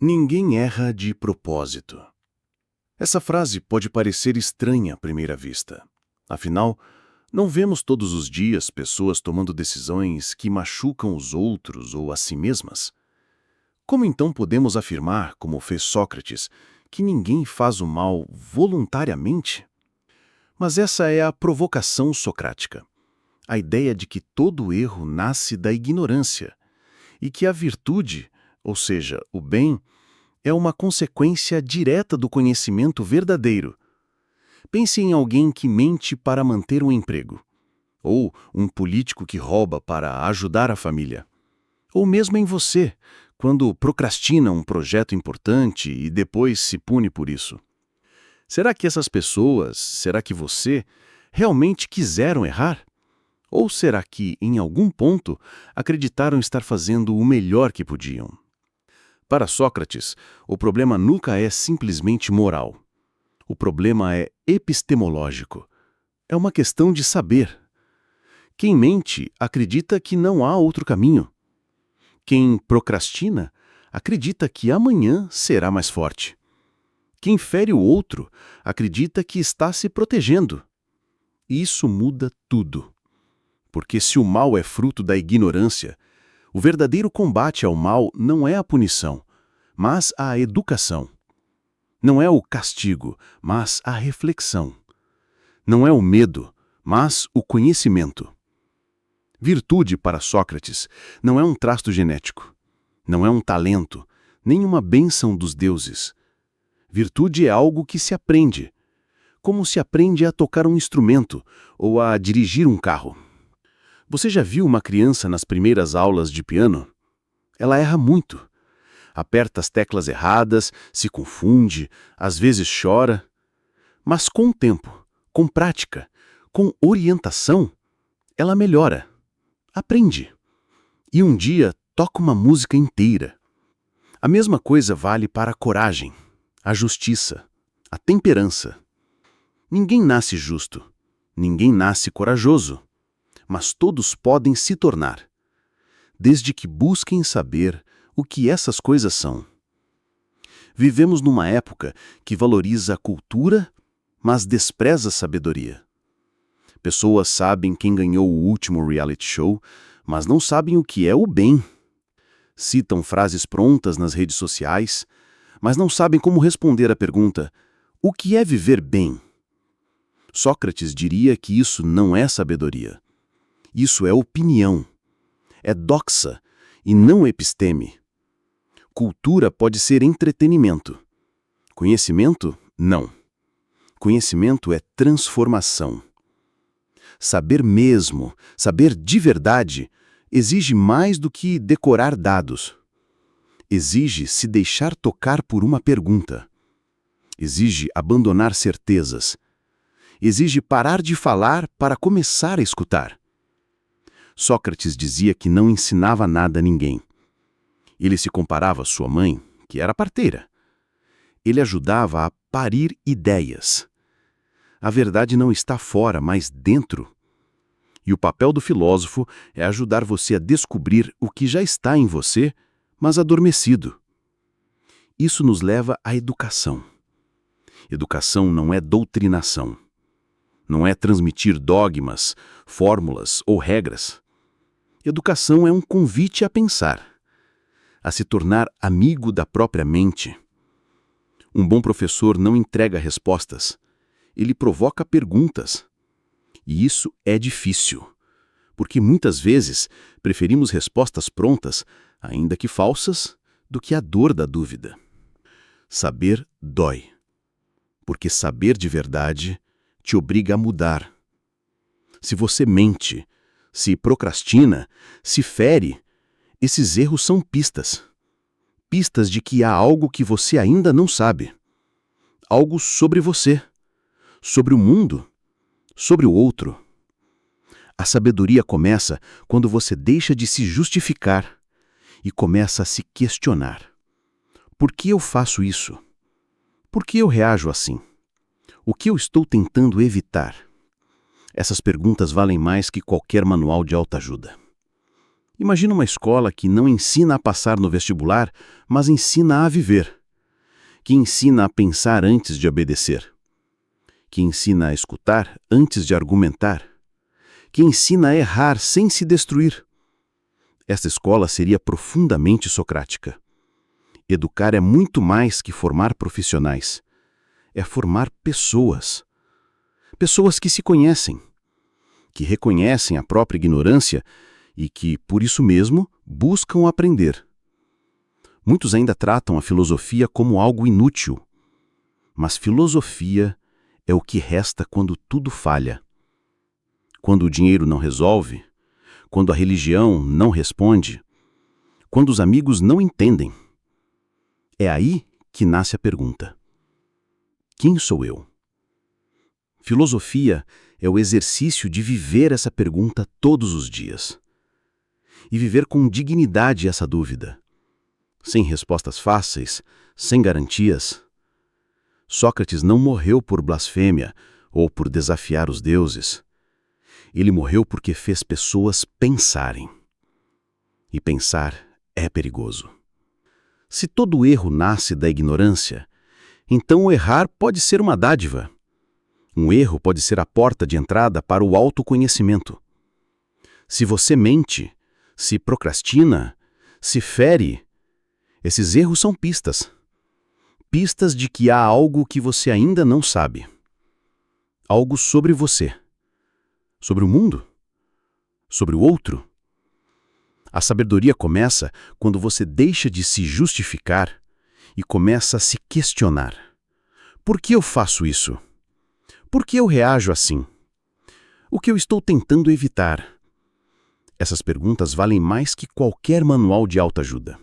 Ninguém erra de propósito. Essa frase pode parecer estranha à primeira vista. Afinal, não vemos todos os dias pessoas tomando decisões que machucam os outros ou a si mesmas? Como então podemos afirmar, como fez Sócrates, que ninguém faz o mal voluntariamente? Mas essa é a provocação socrática. A ideia de que todo erro nasce da ignorância e que a virtude, ou seja, o bem, é uma consequência direta do conhecimento verdadeiro. Pense em alguém que mente para manter um emprego, ou um político que rouba para ajudar a família, ou mesmo em você, quando procrastina um projeto importante e depois se pune por isso. Será que essas pessoas, será que você, realmente quiseram errar? Ou será que, em algum ponto, acreditaram estar fazendo o melhor que podiam? Para Sócrates, o problema nunca é simplesmente moral. O problema é epistemológico. É uma questão de saber. Quem mente acredita que não há outro caminho. Quem procrastina acredita que amanhã será mais forte. Quem fere o outro acredita que está se protegendo. Isso muda tudo. Porque se o mal é fruto da ignorância, o verdadeiro combate ao mal não é a punição, mas a educação. Não é o castigo, mas a reflexão. Não é o medo, mas o conhecimento. Virtude, para Sócrates, não é um traço genético, não é um talento, nem uma bênção dos deuses. Virtude é algo que se aprende, como se aprende a tocar um instrumento ou a dirigir um carro. Você já viu uma criança nas primeiras aulas de piano? Ela erra muito. Aperta as teclas erradas, se confunde, às vezes chora. Mas com o tempo, com prática, com orientação, ela melhora, aprende. E um dia toca uma música inteira. A mesma coisa vale para a coragem, a justiça, a temperança. Ninguém nasce justo, ninguém nasce corajoso, mas todos podem se tornar, desde que busquem saber o que essas coisas são. Vivemos numa época que valoriza a cultura, mas despreza a sabedoria. Pessoas sabem quem ganhou o último reality show, mas não sabem o que é o bem. Citam frases prontas nas redes sociais, mas não sabem como responder à pergunta: o que é viver bem? Sócrates diria que isso não é sabedoria. Isso é opinião. É doxa e não episteme. Cultura pode ser entretenimento. Conhecimento, não. Conhecimento é transformação. Saber mesmo, saber de verdade, exige mais do que decorar dados. Exige se deixar tocar por uma pergunta. Exige abandonar certezas. Exige parar de falar para começar a escutar. Sócrates dizia que não ensinava nada a ninguém. Ele se comparava à sua mãe, que era parteira. Ele ajudava a parir ideias. A verdade não está fora, mas dentro. E o papel do filósofo é ajudar você a descobrir o que já está em você, mas adormecido. Isso nos leva à educação. Educação não é doutrinação. Não é transmitir dogmas, fórmulas ou regras. Educação é um convite a pensar, a se tornar amigo da própria mente. Um bom professor não entrega respostas, ele provoca perguntas. E isso é difícil, porque muitas vezes preferimos respostas prontas, ainda que falsas, do que a dor da dúvida. Saber dói, porque saber de verdade te obriga a mudar. Se você mente, se procrastina, se fere, esses erros são pistas. Pistas de que há algo que você ainda não sabe. Algo sobre você, sobre o mundo, sobre o outro. A sabedoria começa quando você deixa de se justificar e começa a se questionar. Por que eu faço isso? Por que eu reajo assim? O que eu estou tentando evitar? Essas perguntas valem mais que qualquer manual de autoajuda. Imagina uma escola que não ensina a passar no vestibular, mas ensina a viver, que ensina a pensar antes de obedecer, que ensina a escutar antes de argumentar, que ensina a errar sem se destruir. Esta escola seria profundamente socrática. Educar é muito mais que formar profissionais. É formar pessoas. Pessoas que se conhecem, que reconhecem a própria ignorância e que, por isso mesmo, buscam aprender. Muitos ainda tratam a filosofia como algo inútil. Mas filosofia é o que resta quando tudo falha. Quando o dinheiro não resolve, quando a religião não responde, quando os amigos não entendem. É aí que nasce a pergunta: quem sou eu? Filosofia é o exercício de viver essa pergunta todos os dias. E viver com dignidade essa dúvida. Sem respostas fáceis, sem garantias. Sócrates não morreu por blasfêmia ou por desafiar os deuses. Ele morreu porque fez pessoas pensarem. E pensar é perigoso. Se todo erro nasce da ignorância, então o errar pode ser uma dádiva. Um erro pode ser a porta de entrada para o autoconhecimento. Se você mente, se procrastina, se fere, esses erros são pistas. Pistas de que há algo que você ainda não sabe. Algo sobre você. Sobre o mundo. Sobre o outro. A sabedoria começa quando você deixa de se justificar e começa a se questionar. Por que eu faço isso? Por que eu reajo assim? O que eu estou tentando evitar? Essas perguntas valem mais que qualquer manual de autoajuda.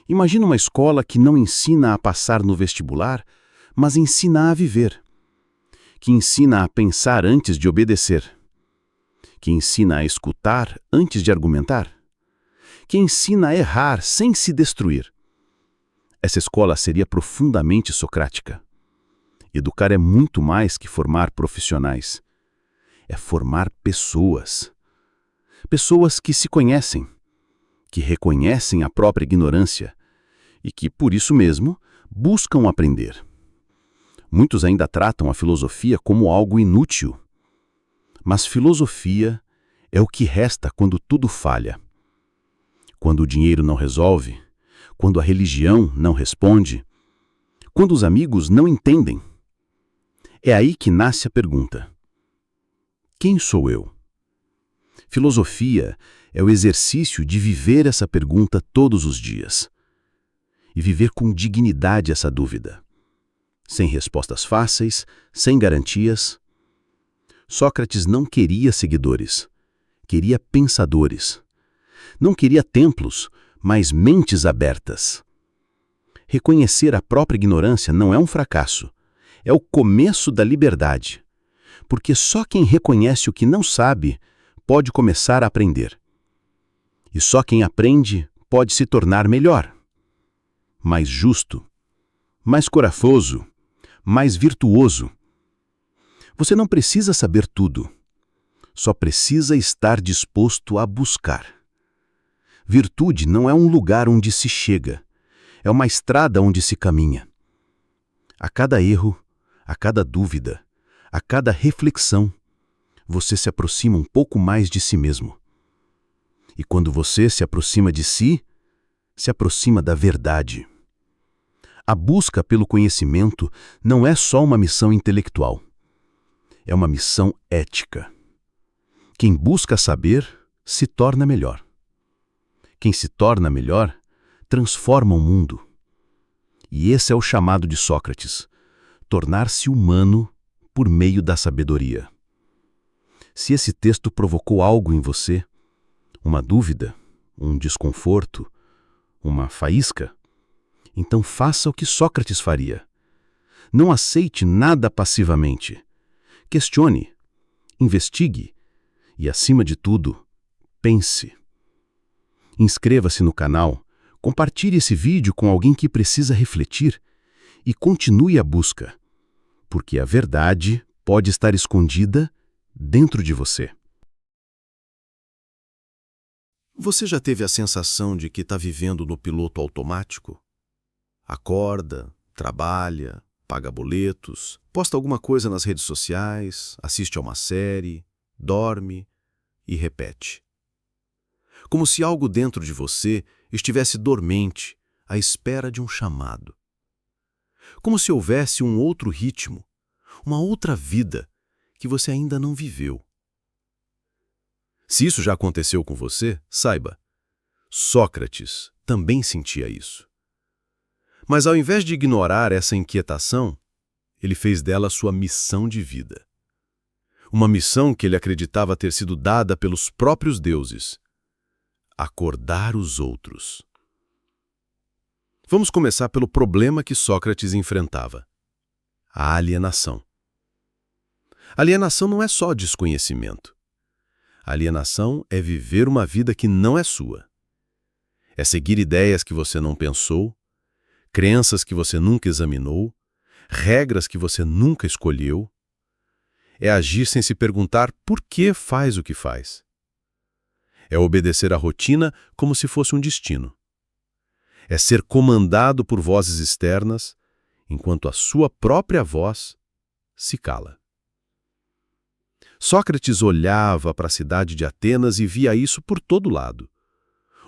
Imagina uma escola que não ensina a passar no vestibular, mas ensina a viver. Que ensina a pensar antes de obedecer. Que ensina a escutar antes de argumentar. Que ensina a errar sem se destruir. Essa escola seria profundamente socrática. Educar é muito mais que formar profissionais. É formar pessoas. Pessoas que se conhecem, que reconhecem a própria ignorância e que, por isso mesmo, buscam aprender. Muitos ainda tratam a filosofia como algo inútil. Mas filosofia é o que resta quando tudo falha. Quando o dinheiro não resolve, quando a religião não responde, quando os amigos não entendem. É aí que nasce a pergunta: quem sou eu? Filosofia é o exercício de viver essa pergunta todos os dias. E viver com dignidade essa dúvida. Sem respostas fáceis, sem garantias. Sócrates não queria seguidores, queria pensadores. Não queria templos, mas mentes abertas. Reconhecer a própria ignorância não é um fracasso, é o começo da liberdade. Porque só quem reconhece o que não sabe pode começar a aprender. E só quem aprende pode se tornar melhor. Mais justo, mais corajoso, mais virtuoso. Você não precisa saber tudo, só precisa estar disposto a buscar. Virtude não é um lugar onde se chega, é uma estrada onde se caminha. A cada erro, a cada dúvida, a cada reflexão, você se aproxima um pouco mais de si mesmo. E quando você se aproxima de si, se aproxima da verdade. A busca pelo conhecimento não é só uma missão intelectual. É uma missão ética. Quem busca saber, se torna melhor. Quem se torna melhor, transforma o mundo. E esse é o chamado de Sócrates: tornar-se humano por meio da sabedoria. Se esse texto provocou algo em você, uma dúvida, um desconforto, uma faísca, então faça o que Sócrates faria. Não aceite nada passivamente. Questione, investigue e, acima de tudo, pense. Inscreva-se no canal, compartilhe esse vídeo com alguém que precisa refletir e continue a busca, porque a verdade pode estar escondida dentro de você. Você já teve a sensação de que está vivendo no piloto automático? Acorda, trabalha, paga boletos, posta alguma coisa nas redes sociais, assiste a uma série, dorme e repete. Como se algo dentro de você estivesse dormente, à espera de um chamado. Como se houvesse um outro ritmo, uma outra vida que você ainda não viveu. Se isso já aconteceu com você, saiba, Sócrates também sentia isso. Mas ao invés de ignorar essa inquietação, ele fez dela sua missão de vida. Uma missão que ele acreditava ter sido dada pelos próprios deuses: acordar os outros. Vamos começar pelo problema que Sócrates enfrentava: a alienação. Alienação não é só desconhecimento. Alienação é viver uma vida que não é sua. É seguir ideias que você não pensou, crenças que você nunca examinou, regras que você nunca escolheu. É agir sem se perguntar por que faz o que faz. É obedecer à rotina como se fosse um destino. É ser comandado por vozes externas, enquanto a sua própria voz se cala. Sócrates olhava para a cidade de Atenas e via isso por todo lado.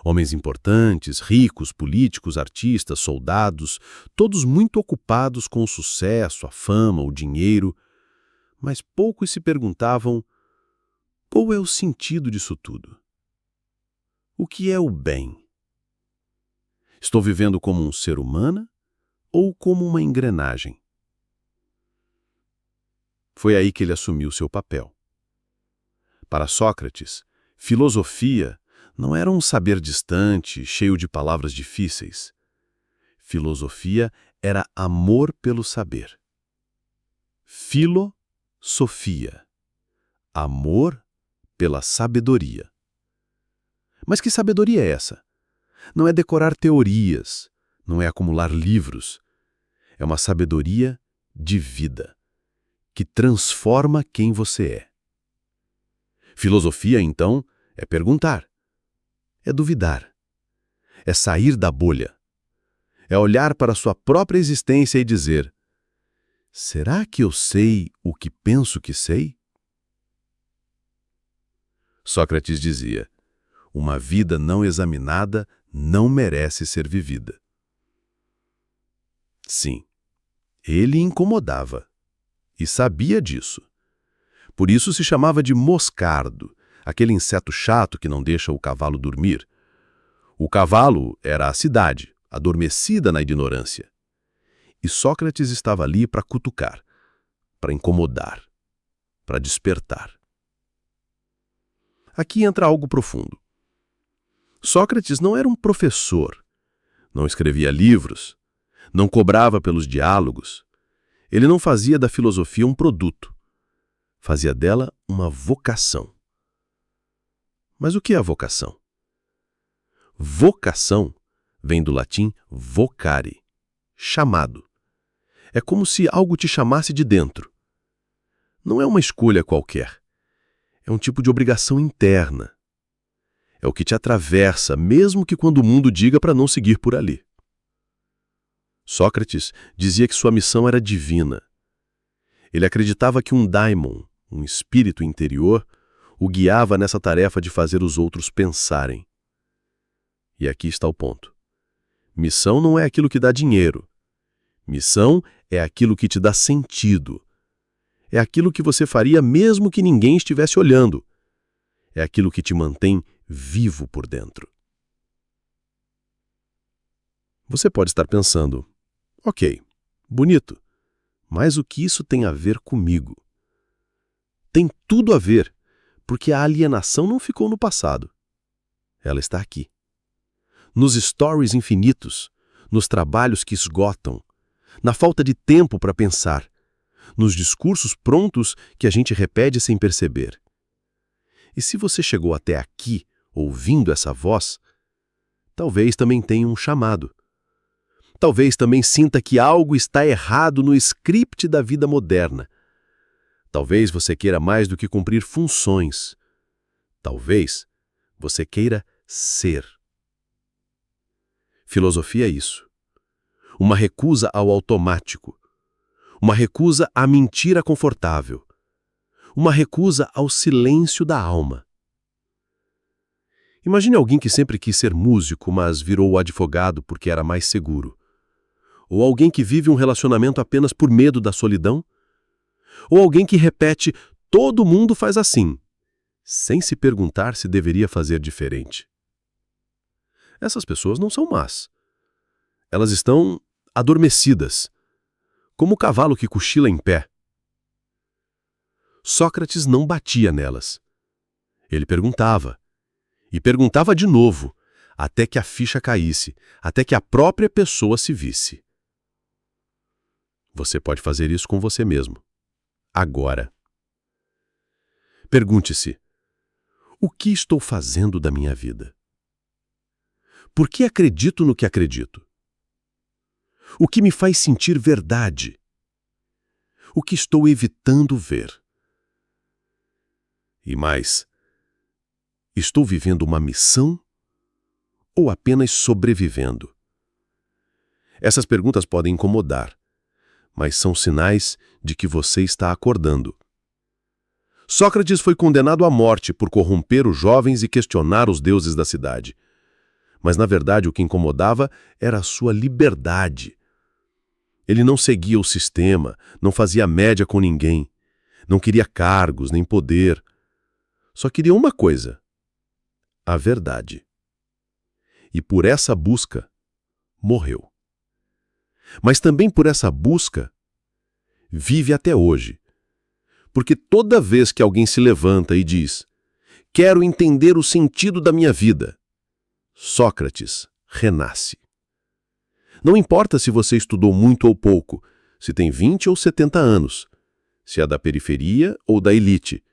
Homens importantes, ricos, políticos, artistas, soldados, todos muito ocupados com o sucesso, a fama, o dinheiro, mas poucos se perguntavam: qual é o sentido disso tudo? O que é o bem? Estou vivendo como um ser humano ou como uma engrenagem? Foi aí que ele assumiu seu papel. Para Sócrates, filosofia não era um saber distante, cheio de palavras difíceis. Filosofia era amor pelo saber. Filosofia. Amor pela sabedoria. Mas que sabedoria é essa? Não é decorar teorias, não é acumular livros. É uma sabedoria de vida, que transforma quem você é. Filosofia, então, é perguntar, é duvidar, é sair da bolha, é olhar para a sua própria existência e dizer: será que eu sei o que penso que sei? Sócrates dizia: uma vida não examinada não merece ser vivida. Sim, ele incomodava e sabia disso. Por isso se chamava de moscardo, aquele inseto chato que não deixa o cavalo dormir. O cavalo era a cidade, adormecida na ignorância. E Sócrates estava ali para cutucar, para incomodar, para despertar. Aqui entra algo profundo. Sócrates não era um professor, não escrevia livros, não cobrava pelos diálogos. Ele não fazia da filosofia um produto. Fazia dela uma vocação. Mas o que é a vocação? Vocação vem do latim vocare, chamado. É como se algo te chamasse de dentro. Não é uma escolha qualquer. É um tipo de obrigação interna. É o que te atravessa, mesmo que quando o mundo diga para não seguir por ali. Sócrates dizia que sua missão era divina. Ele acreditava que um daimon, um espírito interior, o guiava nessa tarefa de fazer os outros pensarem. E aqui está o ponto. Missão não é aquilo que dá dinheiro. Missão é aquilo que te dá sentido. É aquilo que você faria mesmo que ninguém estivesse olhando. É aquilo que te mantém vivo por dentro. Você pode estar pensando: ok, bonito, mas o que isso tem a ver comigo? Tem tudo a ver, porque a alienação não ficou no passado. Ela está aqui. Nos stories infinitos, nos trabalhos que esgotam, na falta de tempo para pensar, nos discursos prontos que a gente repete sem perceber. E se você chegou até aqui, ouvindo essa voz, talvez também tenha um chamado. Talvez também sinta que algo está errado no script da vida moderna. Talvez você queira mais do que cumprir funções. Talvez você queira ser. Filosofia é isso. Uma recusa ao automático. Uma recusa à mentira confortável. Uma recusa ao silêncio da alma. Imagine alguém que sempre quis ser músico, mas virou advogado porque era mais seguro. Ou alguém que vive um relacionamento apenas por medo da solidão. Ou alguém que repete, todo mundo faz assim, sem se perguntar se deveria fazer diferente. Essas pessoas não são más. Elas estão adormecidas, como o cavalo que cochila em pé. Sócrates não batia nelas. Ele perguntava. E perguntava de novo, até que a ficha caísse, até que a própria pessoa se visse. Você pode fazer isso com você mesmo. Agora. Pergunte-se: o que estou fazendo da minha vida? Por que acredito no que acredito? O que me faz sentir verdade? O que estou evitando ver? E mais, estou vivendo uma missão ou apenas sobrevivendo? Essas perguntas podem incomodar, mas são sinais de que você está acordando. Sócrates foi condenado à morte por corromper os jovens e questionar os deuses da cidade. Mas, na verdade, o que incomodava era a sua liberdade. Ele não seguia o sistema, não fazia média com ninguém, não queria cargos nem poder. Só queria uma coisa: a verdade. E por essa busca, morreu. Mas também por essa busca, vive até hoje. Porque toda vez que alguém se levanta e diz: quero entender o sentido da minha vida, Sócrates renasce. Não importa se você estudou muito ou pouco, se tem 20 ou 70 anos, se é da periferia ou da elite.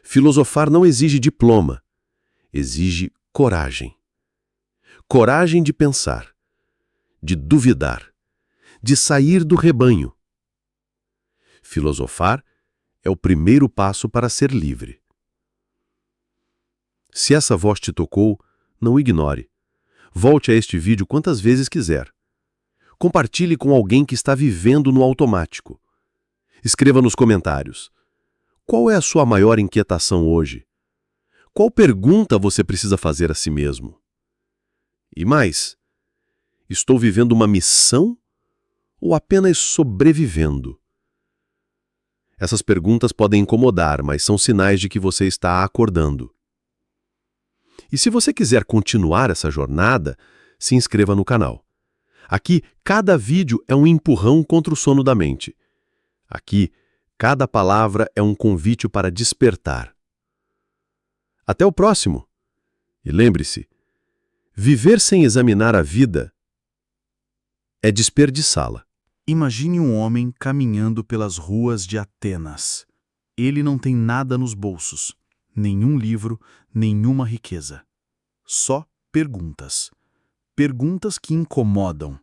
Filosofar não exige diploma, exige coragem. Coragem de pensar, de duvidar, de sair do rebanho. Filosofar é o primeiro passo para ser livre. Se essa voz te tocou, não ignore. Volte a este vídeo quantas vezes quiser. Compartilhe com alguém que está vivendo no automático. Escreva nos comentários: qual é a sua maior inquietação hoje? Qual pergunta você precisa fazer a si mesmo? E mais, estou vivendo uma missão ou apenas sobrevivendo? Essas perguntas podem incomodar, mas são sinais de que você está acordando. E se você quiser continuar essa jornada, se inscreva no canal. Aqui, cada vídeo é um empurrão contra o sono da mente. Aqui, cada palavra é um convite para despertar. Até o próximo! E lembre-se, viver sem examinar a vida é desperdiçá-la. Imagine um homem caminhando pelas ruas de Atenas. Ele não tem nada nos bolsos, nenhum livro, nenhuma riqueza. Só perguntas. Perguntas que incomodam.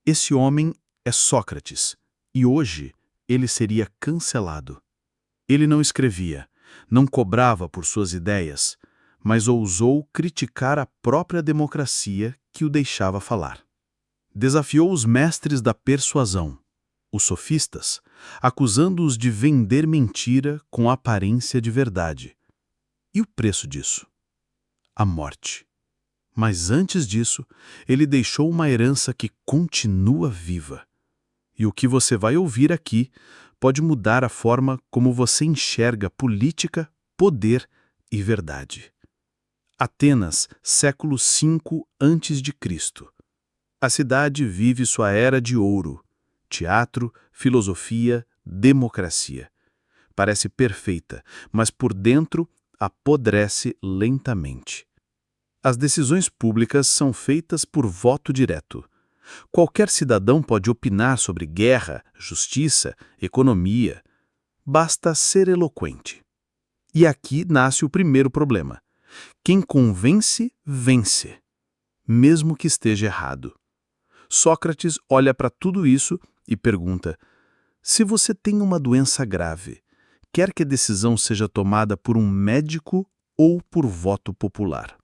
Esse homem é Sócrates, e hoje ele seria cancelado. Ele não escrevia, não cobrava por suas ideias, mas ousou criticar a própria democracia que o deixava falar. Desafiou os mestres da persuasão, os sofistas, acusando-os de vender mentira com aparência de verdade. E o preço disso? A morte. Mas antes disso, ele deixou uma herança que continua viva. E o que você vai ouvir aqui pode mudar a forma como você enxerga política, poder e verdade. Atenas, século V a.C. A cidade vive sua era de ouro. Teatro, filosofia, democracia. Parece perfeita, mas por dentro apodrece lentamente. As decisões públicas são feitas por voto direto. Qualquer cidadão pode opinar sobre guerra, justiça, economia. Basta ser eloquente. E aqui nasce o primeiro problema. Quem convence, vence, mesmo que esteja errado. Sócrates olha para tudo isso e pergunta: se você tem uma doença grave, quer que a decisão seja tomada por um médico ou por voto popular?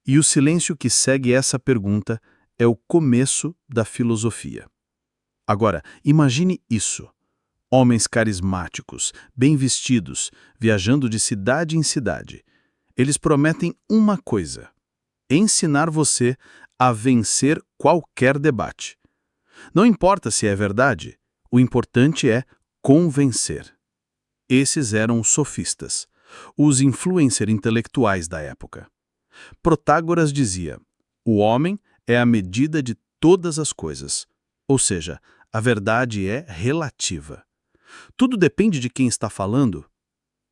E o silêncio que segue essa pergunta é o começo da filosofia. Agora, imagine isso. Homens carismáticos, bem vestidos, viajando de cidade em cidade. Eles prometem uma coisa: ensinar você a vencer qualquer debate. Não importa se é verdade, o importante é convencer. Esses eram os sofistas, os influencer intelectuais da época. Protágoras dizia: o homem é a medida de todas as coisas, ou seja, a verdade é relativa. Tudo depende de quem está falando.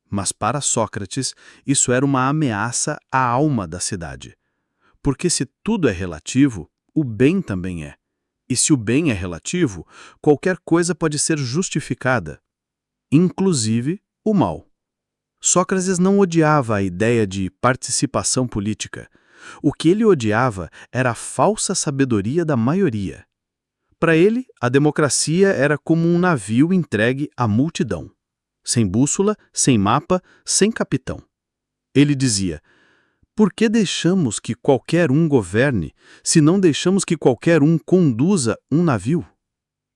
Mas para Sócrates, isso era uma ameaça à alma da cidade. Porque se tudo é relativo, o bem também é. E se o bem é relativo, qualquer coisa pode ser justificada, inclusive o mal. Sócrates não odiava a ideia de participação política. O que ele odiava era a falsa sabedoria da maioria. Para ele, a democracia era como um navio entregue à multidão. Sem bússola, sem mapa, sem capitão. Ele dizia: por que deixamos que qualquer um governe, se não deixamos que qualquer um conduza um navio?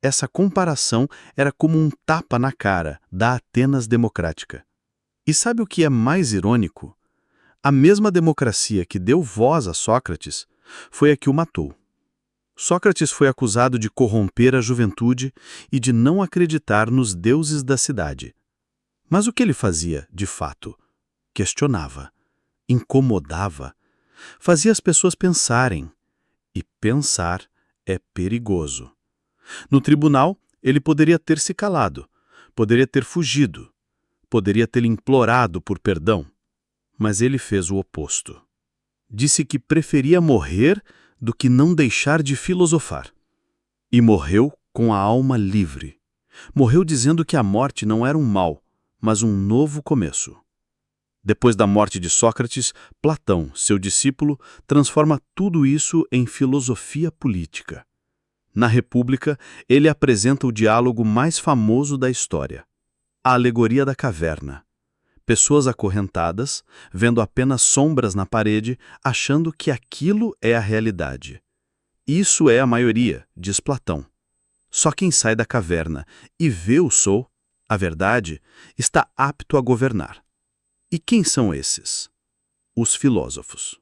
Essa comparação era como um tapa na cara da Atenas democrática. E sabe o que é mais irônico? A mesma democracia que deu voz a Sócrates foi a que o matou. Sócrates foi acusado de corromper a juventude e de não acreditar nos deuses da cidade. Mas o que ele fazia, de fato? Questionava, incomodava, fazia as pessoas pensarem. E pensar é perigoso. No tribunal, ele poderia ter se calado, poderia ter fugido, poderia ter implorado por perdão. Mas ele fez o oposto. Disse que preferia morrer do que não deixar de filosofar. E morreu com a alma livre. Morreu dizendo que a morte não era um mal, mas um novo começo. Depois da morte de Sócrates, Platão, seu discípulo, transforma tudo isso em filosofia política. Na República, ele apresenta o diálogo mais famoso da história: a alegoria da caverna. Pessoas acorrentadas, vendo apenas sombras na parede, achando que aquilo é a realidade. Isso é a maioria, diz Platão. Só quem sai da caverna e vê o sol, a verdade, está apto a governar. E quem são esses? Os filósofos.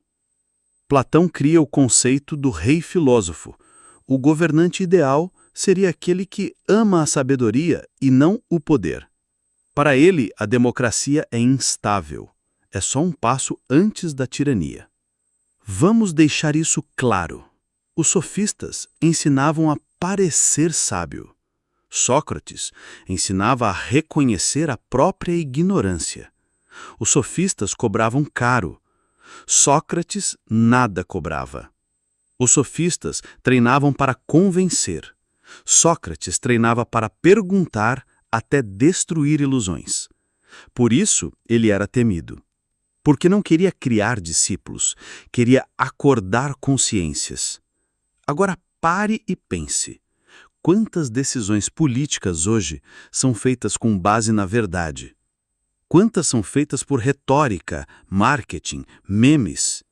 Platão cria o conceito do rei filósofo. O governante ideal seria aquele que ama a sabedoria e não o poder. Para ele, a democracia é instável. É só um passo antes da tirania. Vamos deixar isso claro. Os sofistas ensinavam a parecer sábio. Sócrates ensinava a reconhecer a própria ignorância. Os sofistas cobravam caro. Sócrates nada cobrava. Os sofistas treinavam para convencer. Sócrates treinava para perguntar até destruir ilusões. Por isso, ele era temido. Porque não queria criar discípulos, queria acordar consciências. Agora pare e pense. Quantas decisões políticas hoje são feitas com base na verdade? Quantas são feitas por retórica, marketing, memes?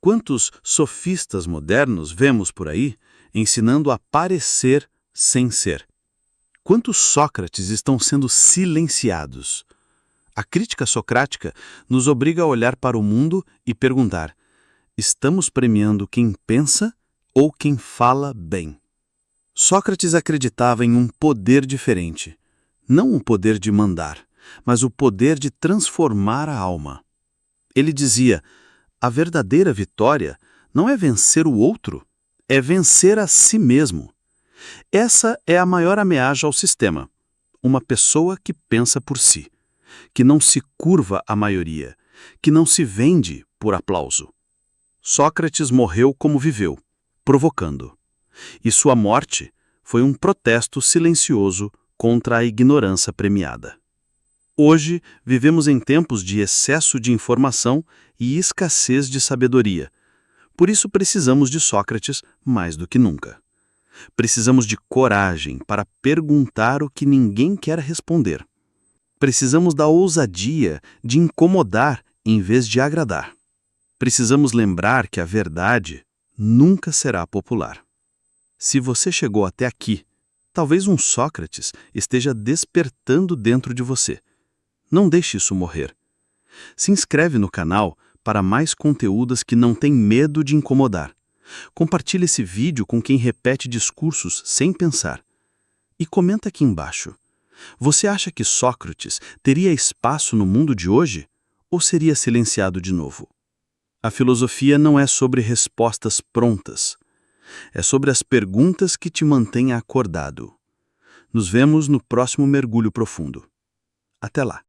Quantos sofistas modernos vemos por aí ensinando a parecer sem ser? Quantos Sócrates estão sendo silenciados? A crítica socrática nos obriga a olhar para o mundo e perguntar: estamos premiando quem pensa ou quem fala bem? Sócrates acreditava em um poder diferente. Não um poder de mandar, mas o poder de transformar a alma. Ele dizia: a verdadeira vitória não é vencer o outro, é vencer a si mesmo. Essa é a maior ameaça ao sistema. Uma pessoa que pensa por si, que não se curva à maioria, que não se vende por aplauso. Sócrates morreu como viveu, provocando. E sua morte foi um protesto silencioso contra a ignorância premiada. Hoje, vivemos em tempos de excesso de informação e escassez de sabedoria. Por isso precisamos de Sócrates mais do que nunca. Precisamos de coragem para perguntar o que ninguém quer responder. Precisamos da ousadia de incomodar em vez de agradar. precisamos lembrar que a verdade nunca será popular. Se você chegou até aqui, talvez um Sócrates esteja despertando dentro de você. Não deixe isso morrer. Se inscreve no canal para mais conteúdos que não têm medo de incomodar. Compartilhe esse vídeo com quem repete discursos sem pensar. E comenta aqui embaixo. Você acha que Sócrates teria espaço no mundo de hoje? Ou seria silenciado de novo? A filosofia não é sobre respostas prontas. É sobre as perguntas que te mantêm acordado. Nos vemos no próximo mergulho profundo. Até lá!